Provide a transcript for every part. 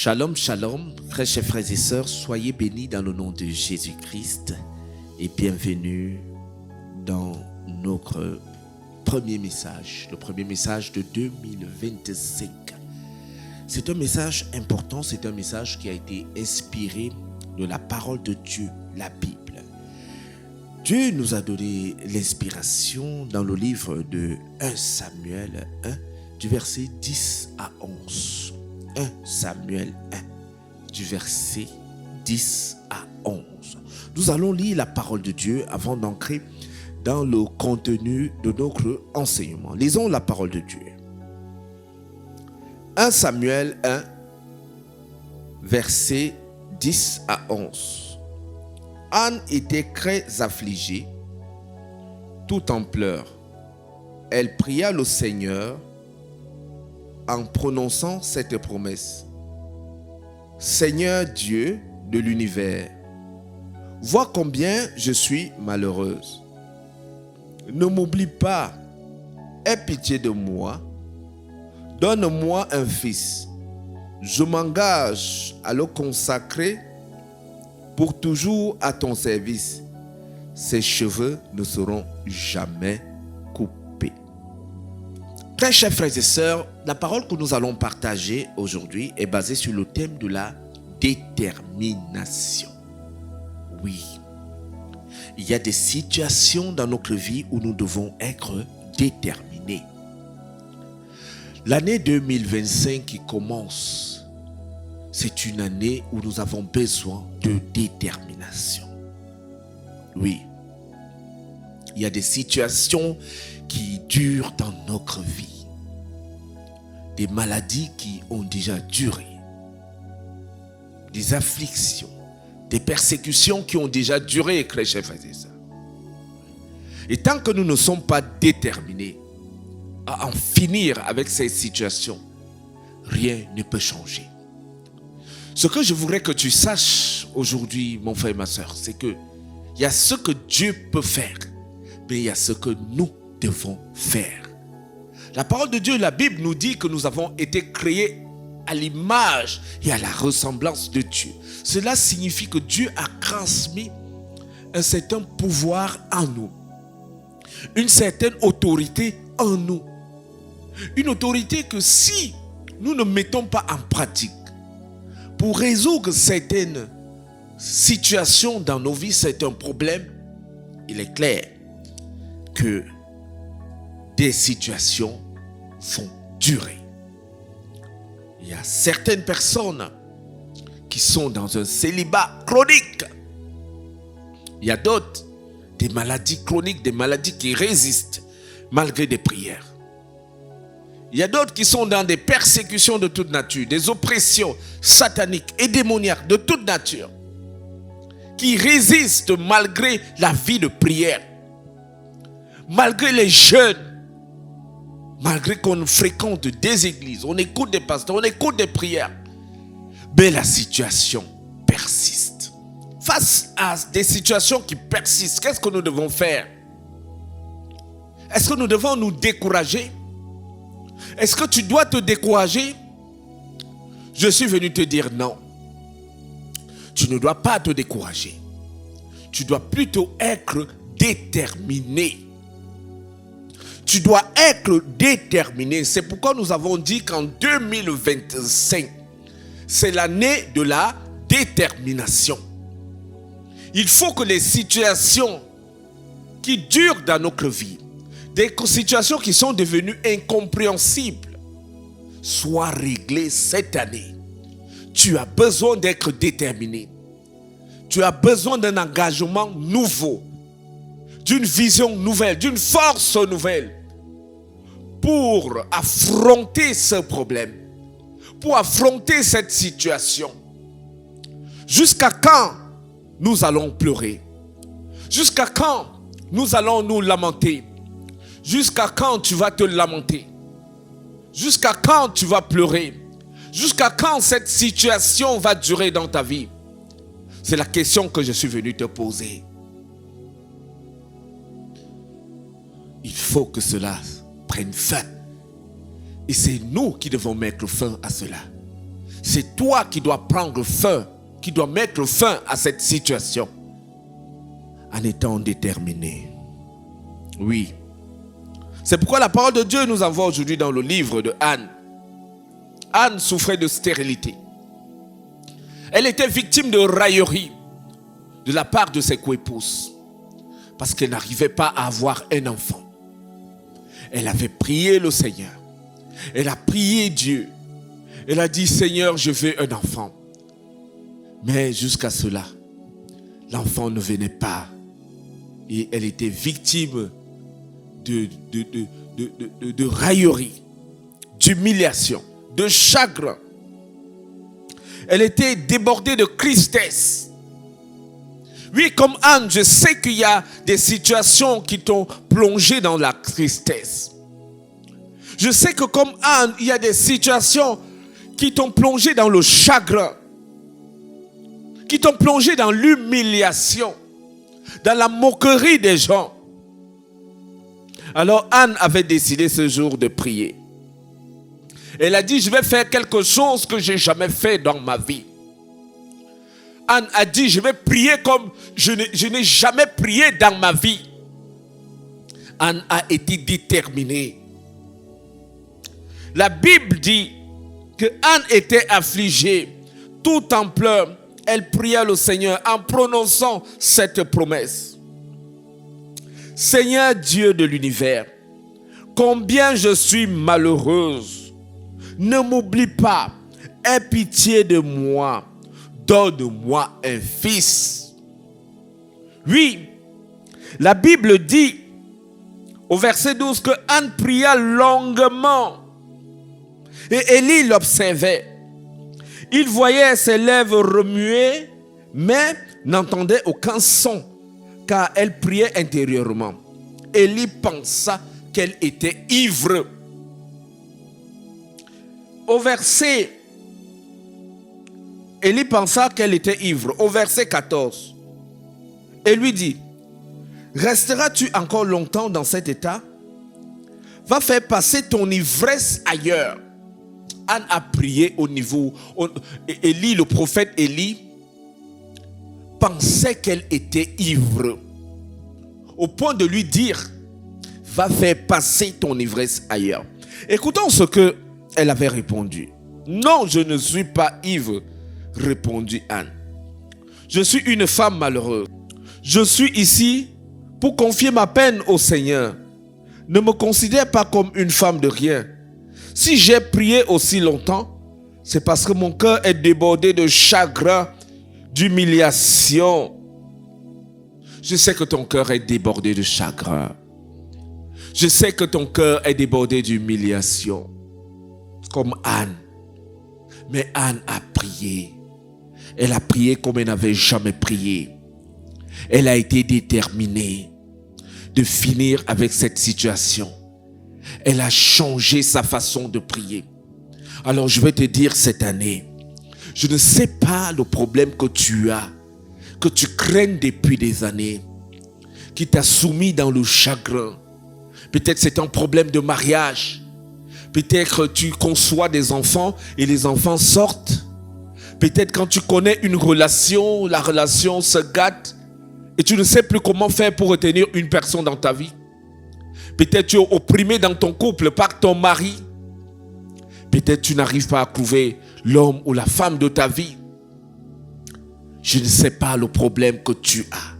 Shalom, shalom, très chers frères et sœurs, soyez bénis dans le nom de Jésus-Christ et bienvenue dans notre premier message, le premier message de 2025. C'est un message important, c'est un message qui a été inspiré de la parole de Dieu, la Bible. Dieu nous a donné l'inspiration dans le livre de 1 Samuel 1, du verset 10 à 11. 1 Samuel 1, du verset 10 à 11. Nous allons lire la parole de Dieu avant d'entrer dans le contenu de notre enseignement. Lisons la parole de Dieu. 1 Samuel 1, verset 10 à 11. Anne était très affligée, tout en pleurs. Elle pria le Seigneur en prononçant cette promesse. Seigneur Dieu de l'univers, vois combien je suis malheureuse. Ne m'oublie pas, aie pitié de moi. Donne-moi un fils. Je m'engage à le consacrer pour toujours à ton service. Ses cheveux ne seront jamais coupés. Très chers frères et sœurs, la parole que nous allons partager aujourd'hui est basée sur le thème de la détermination. Oui, il y a des situations dans notre vie où nous devons être déterminés. L'année 2025 qui commence, c'est une année où nous avons besoin de détermination. Oui, il y a des situations qui durent dans notre vie. Des maladies qui ont déjà duré. Des afflictions, des persécutions qui ont déjà duré, très chers frères et sœurs. Et tant que nous ne sommes pas déterminés à en finir avec ces situations, rien ne peut changer. Ce que je voudrais que tu saches aujourd'hui, mon frère et ma sœur, c'est que il y a ce que Dieu peut faire, mais il y a ce que nous devons faire. La parole de Dieu, la Bible nous dit que nous avons été créés à l'image et à la ressemblance de Dieu. Cela signifie que Dieu a transmis un certain pouvoir en nous, une certaine autorité en nous. Une autorité que si nous ne mettons pas en pratique pour résoudre certaines situations dans nos vies, certains problèmes, il est clair que des situations vont durer. Il y a certaines personnes qui sont dans un célibat chronique. Il y a d'autres, des maladies chroniques, des maladies qui résistent malgré des prières. Il y a d'autres qui sont dans des persécutions de toute nature, des oppressions sataniques et démoniaques de toute nature, qui résistent malgré la vie de prière, malgré les jeûnes, malgré qu'on fréquente des églises, on écoute des pasteurs, on écoute des prières, mais la situation persiste. Face à des situations qui persistent, qu'est-ce que nous devons faire? Est-ce que nous devons nous décourager? Est-ce que tu dois te décourager? Je suis venu te dire non. Tu ne dois pas te décourager. Tu dois plutôt être déterminé. Tu dois être déterminé. C'est pourquoi nous avons dit qu'en 2025, c'est l'année de la détermination. Il faut que les situations qui durent dans notre vie, des situations qui sont devenues incompréhensibles, soient réglées cette année. Tu as besoin d'être déterminé. Tu as besoin d'un engagement nouveau, d'une vision nouvelle, d'une force nouvelle pour affronter ce problème, pour affronter cette situation. Jusqu'à quand nous allons pleurer? Jusqu'à quand nous allons nous lamenter? Jusqu'à quand tu vas te lamenter? Jusqu'à quand tu vas pleurer? Jusqu'à quand cette situation va durer dans ta vie? C'est la question que je suis venu te poser. Il faut que cela prenne fin. Et c'est nous qui devons mettre fin à cela. C'est toi qui dois prendre fin, qui dois mettre fin à cette situation en étant déterminé. Oui. C'est pourquoi la parole de Dieu nous envoie aujourd'hui dans le livre de Anne. Anne souffrait de stérilité. Elle était victime de raillerie de la part de ses coépouses parce qu'elle n'arrivait pas à avoir un enfant. Elle avait prié le Seigneur. Elle a prié Dieu. Elle a dit, Seigneur, je veux un enfant. Mais jusqu'à cela, l'enfant ne venait pas. Et elle était victime de raillerie, d'humiliation, de chagrin. Elle était débordée de tristesse. Oui, comme Anne, je sais qu'il y a des situations qui t'ont plongé dans la tristesse. Je sais que comme Anne, il y a des situations qui t'ont plongé dans le chagrin, qui t'ont plongé dans l'humiliation, dans la moquerie des gens. Alors Anne avait décidé ce jour de prier. Elle a dit, je vais faire quelque chose que je n'ai jamais fait dans ma vie. Anne a dit, je vais prier comme je n'ai jamais prié dans ma vie. Anne a été déterminée. La Bible dit que Anne était affligée, tout en pleurs. Elle pria le Seigneur en prononçant cette promesse. Seigneur Dieu de l'univers, combien je suis malheureuse. Ne m'oublie pas, aie pitié de moi, donne-moi un fils. Oui, la Bible dit au verset 12 que Anne pria longuement et Élie l'observait. Il voyait ses lèvres remuer, mais n'entendait aucun son, car elle priait intérieurement. Élie pensa qu'elle était ivre. Élie pensa qu'elle était ivre. Au verset 14, elle lui dit, resteras-tu encore longtemps dans cet état? Va faire passer ton ivresse ailleurs. Anne a prié au niveau... Élie, le prophète Élie, pensait qu'elle était ivre. Au point de lui dire, va faire passer ton ivresse ailleurs. Écoutons ce qu'elle avait répondu. Non, je ne suis pas ivre, répondit Anne. Je suis une femme malheureuse. Je suis ici pour confier ma peine au Seigneur. Ne me considère pas comme une femme de rien. Si j'ai prié aussi longtemps, c'est parce que mon cœur est débordé de chagrin, d'humiliation. Je sais que ton cœur est débordé de chagrin. Je sais que ton cœur est débordé d'humiliation. Comme Anne. Mais Anne a prié. Elle a prié comme elle n'avait jamais prié. Elle a été déterminée de finir avec cette situation. Elle a changé sa façon de prier. Alors je vais te dire cette année, je ne sais pas le problème que tu as, que tu crains depuis des années, qui t'a soumis dans le chagrin. Peut-être c'est un problème de mariage. Peut-être tu conçois des enfants et les enfants sortent. Peut-être quand tu connais une relation, la relation se gâte et tu ne sais plus comment faire pour retenir une personne dans ta vie. Peut-être tu es opprimé dans ton couple par ton mari. Peut-être tu n'arrives pas à trouver l'homme ou la femme de ta vie. Je ne sais pas le problème que tu as.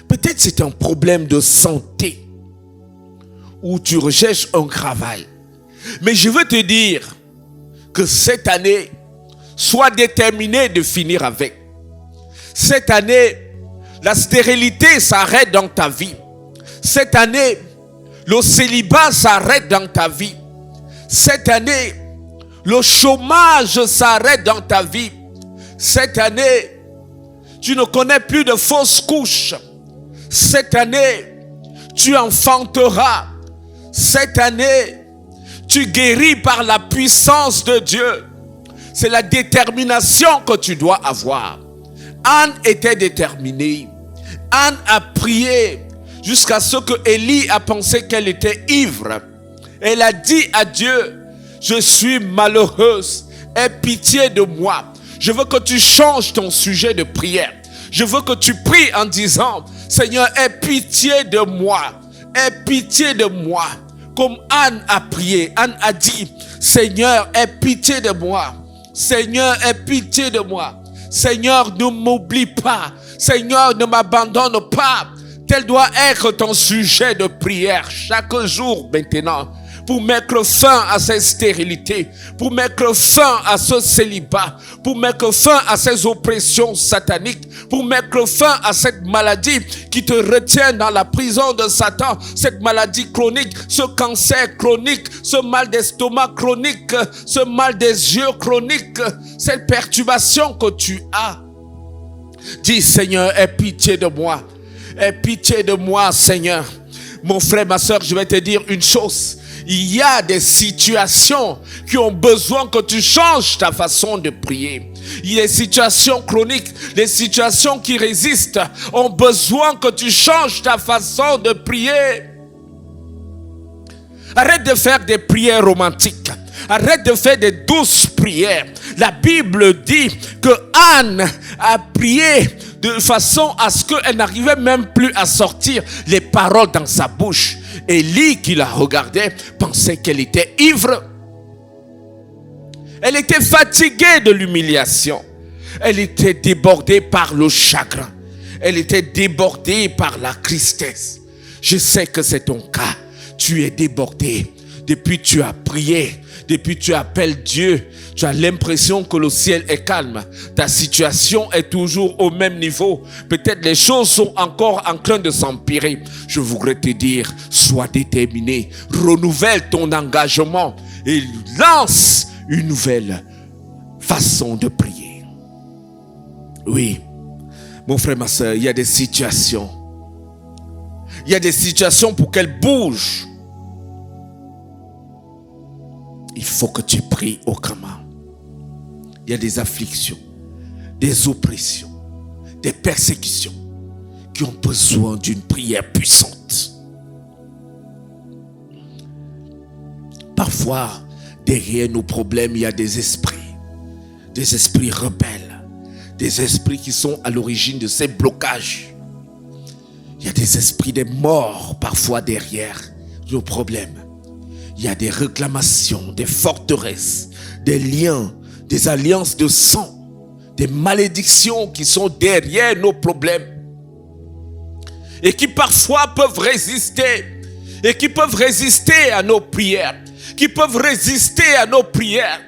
Peut-être c'est un problème de santé où tu recherches un travail. Mais je veux te dire que cette année, sois déterminé de finir avec. Cette année, la stérilité s'arrête dans ta vie. Cette année, le célibat s'arrête dans ta vie. Cette année, le chômage s'arrête dans ta vie. Cette année, tu ne connais plus de fausses couches. Cette année, tu enfanteras. Cette année, tu guéris par la puissance de Dieu. C'est la détermination que tu dois avoir. Anne était déterminée. Anne a prié jusqu'à ce que Élie a pensé qu'elle était ivre. Elle a dit à Dieu, je suis malheureuse. aie pitié de moi. Je veux que tu changes ton sujet de prière. Je veux que tu pries en disant, Seigneur, aie pitié de moi. Aie pitié de moi. Comme Anne a prié. Anne a dit, Seigneur, aie pitié de moi. Seigneur, aie pitié de moi. Seigneur, ne m'oublie pas. Seigneur, ne m'abandonne pas. Tel doit être ton sujet de prière chaque jour maintenant. Pour mettre fin à cette stérilité, pour mettre fin à ce célibat, pour mettre fin à ces oppressions sataniques, pour mettre fin à cette maladie qui te retient dans la prison de Satan, cette maladie chronique, ce cancer chronique, ce mal d'estomac chronique, ce mal des yeux chronique, cette perturbation que tu as. Dis, Seigneur, aie pitié de moi. Aie pitié de moi, Seigneur. Mon frère, ma soeur, je vais te dire une chose. Il y a des situations qui ont besoin que tu changes ta façon de prier. Il y a des situations chroniques, des situations qui résistent, ont besoin que tu changes ta façon de prier. Arrête de faire des prières romantiques. Arrête de faire des douces prières. La Bible dit que Anne a prié de façon à ce qu'elle n'arrivait même plus à sortir les paroles dans sa bouche. Élie, qui la regardait, pensait qu'elle était ivre. Elle était fatiguée de l'humiliation. Elle était débordée par le chagrin. Elle était débordée par la tristesse. Je sais que c'est ton cas. Tu es débordé. Depuis tu as prié. Depuis tu appelles Dieu. Tu as l'impression que le ciel est calme. Ta situation est toujours au même niveau. Peut-être les choses sont encore en train de s'empirer. Je voudrais te dire, sois déterminé. Renouvelle ton engagement et lance une nouvelle façon de prier. Oui, mon frère, ma soeur, il y a des situations. Il y a des situations pour qu'elles bougent. Il faut que tu pries autrement. Il y a des afflictions, des oppressions, des persécutions qui ont besoin d'une prière puissante. Parfois, derrière nos problèmes, il y a des esprits rebelles, des esprits qui sont à l'origine de ces blocages. Il y a des esprits des morts parfois derrière nos problèmes. Il y a des réclamations, des forteresses, des liens, des alliances de sang, des malédictions qui sont derrière nos problèmes et qui parfois peuvent résister à nos prières, qui peuvent résister à nos prières.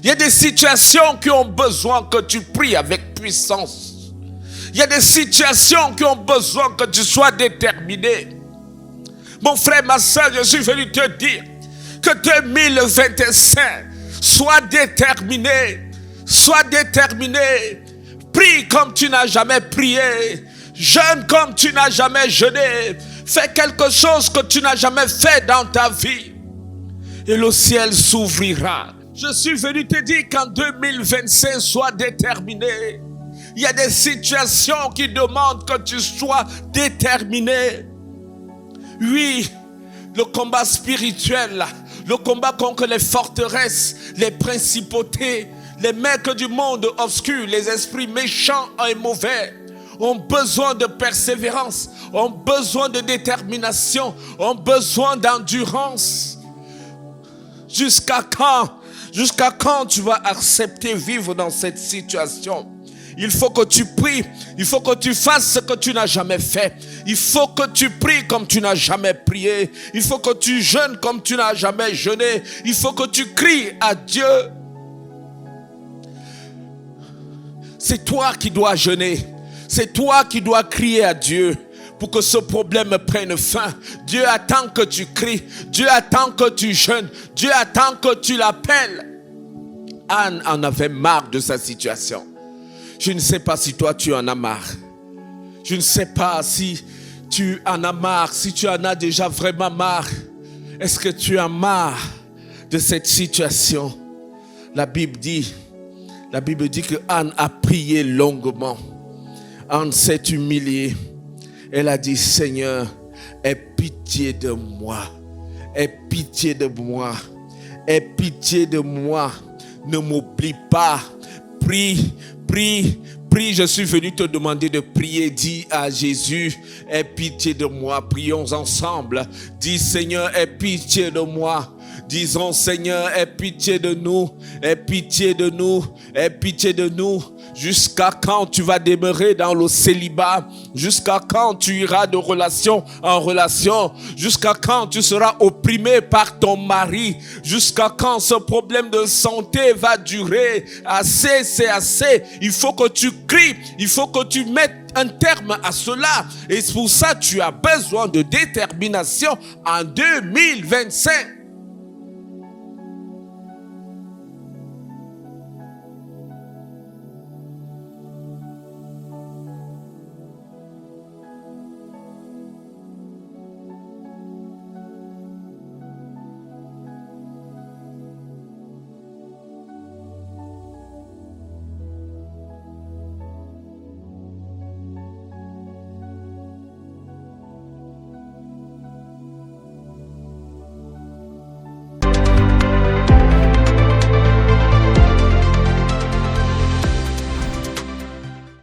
Il y a des situations qui ont besoin que tu pries avec puissance. Il y a des situations qui ont besoin que tu sois déterminé. Mon frère, ma soeur, je suis venu te dire que 2025, sois déterminé. Sois déterminé. Prie comme tu n'as jamais prié. Jeûne comme tu n'as jamais jeûné. Fais quelque chose que tu n'as jamais fait dans ta vie. Et le ciel s'ouvrira. Je suis venu te dire qu'en 2025, sois déterminé. Il y a des situations qui demandent que tu sois déterminé. Oui, le combat spirituel, le combat contre les forteresses, les principautés, les maîtres du monde obscur, les esprits méchants et mauvais ont besoin de persévérance, ont besoin de détermination, ont besoin d'endurance. Jusqu'à quand tu vas accepter vivre dans cette situation? Il faut que tu pries. Il faut que tu fasses ce que tu n'as jamais fait. Il faut que tu pries comme tu n'as jamais prié. Il faut que tu jeûnes comme tu n'as jamais jeûné. Il faut que tu cries à Dieu. C'est toi qui dois jeûner. C'est toi qui dois crier à Dieu pour que ce problème prenne fin. Dieu attend que tu cries. Dieu attend que tu jeûnes. Dieu attend que tu l'appelles. Anne en avait marre de sa situation. Je ne sais pas si toi tu en as marre. Je ne sais pas si tu en as marre, si tu en as déjà vraiment marre. Est-ce que tu as marre de cette situation? La Bible dit que Anne a prié longuement. Anne s'est humiliée. Elle a dit, Seigneur, aie pitié de moi. Aie pitié de moi. aie pitié de moi. Ne m'oublie pas. Prie, prie, prie. Je suis venu te demander de prier. Dis à Jésus, aie pitié de moi. Prions ensemble. Dis, Seigneur, aie pitié de moi. Disons, Seigneur, aie pitié de nous. Aie pitié de nous. Aie pitié de nous. Jusqu'à quand tu vas demeurer dans le célibat? Jusqu'à quand tu iras de relation en relation? Jusqu'à quand tu seras opprimé par ton mari? Jusqu'à quand ce problème de santé va durer? Assez, c'est assez. Il faut que tu cries. Il faut que tu mettes un terme à cela. Et c'est pour ça que tu as besoin de détermination en 2025.